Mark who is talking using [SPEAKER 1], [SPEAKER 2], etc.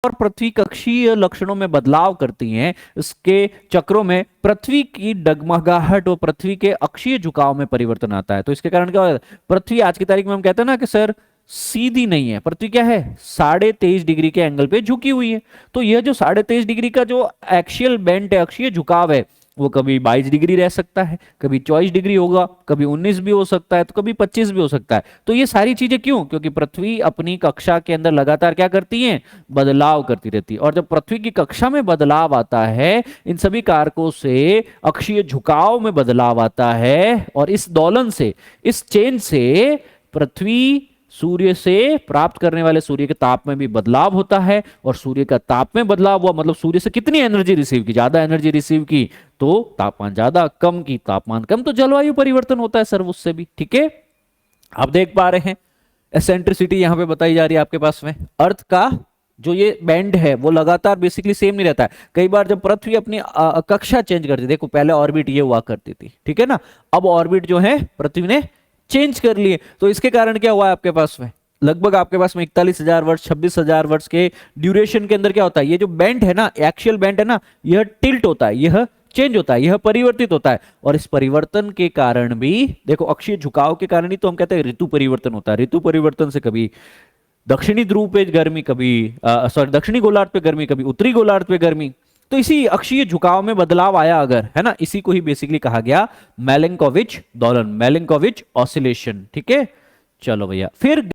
[SPEAKER 1] और पृथ्वी कक्षीय लक्षणों में बदलाव करती हैं, इसके चक्रों में पृथ्वी की डगमगाहट और पृथ्वी के अक्षीय झुकाव में परिवर्तन आता है। तो इसके कारण क्या होता है, पृथ्वी आज की तारीख में हम कहते हैं ना कि सर सीधी नहीं है, पृथ्वी क्या है 23.5 डिग्री के एंगल पे झुकी हुई है। तो यह जो 23.5 डिग्री का जो एक्सियल बेंट है, अक्षीय झुकाव है, वो कभी 22 डिग्री रह सकता है, कभी 24 डिग्री होगा, कभी 19 भी हो सकता है, तो कभी 25 भी हो सकता है। तो ये सारी चीजें क्यों, क्योंकि पृथ्वी अपनी कक्षा के अंदर लगातार क्या करती है, बदलाव करती रहती है। और जब पृथ्वी की कक्षा में बदलाव आता है, इन सभी कारकों से अक्षीय झुकाव में बदलाव आता है, और इस दोलन से, इस चेंज से पृथ्वी सूर्य से प्राप्त करने वाले सूर्य के ताप में भी बदलाव होता है। और सूर्य का ताप में बदलाव हुआ मतलब सूर्य से कितनी एनर्जी रिसीव की, ज्यादा एनर्जी रिसीव की तो तापमान ज्यादा, कम की तापमान कम, तो जलवायु परिवर्तन होता है सर उससे भी। ठीक है, आप देख पा रहे हैं एसेंट्रिसिटी यहां पे बताई जा रही है आपके पास में। अर्थ का जो ये बैंड है वो लगातार बेसिकली सेम नहीं रहता है। कई बार जब पृथ्वी अपनी कक्षा चेंज करती, देखो पहले ऑर्बिट ये हुआ करती थी, ठीक है ना, अब ऑर्बिट जो है पृथ्वी ने चेंज कर लिए, तो इसके कारण क्या हुआ है आपके पास में, लगभग आपके पास में 41,000 वर्ष 26,000 वर्ष के ड्यूरेशन के अंदर क्या होता है, ये जो बेंड है ना, एक्सियल बेंड है ना, यह टिल्ट होता है, यह चेंज होता है, यह परिवर्तित होता है। और इस परिवर्तन के कारण भी देखो, अक्षीय झुकाव के कारण ही तो हम कहते हैं ऋतु परिवर्तन होता है। ऋतु परिवर्तन से कभी दक्षिणी ध्रुव पे गर्मी, कभी सॉरी दक्षिणी गोलार्ध पे गर्मी, कभी उत्तरी गोलार्ध पे गर्मी, तो इसी अक्षीय झुकाव में बदलाव आया अगर, है ना, इसी को ही बेसिकली कहा गया मिलेंकोविच दोलन, मिलेंकोविच ऑसिलेशन। ठीक है, चलो भैया फिर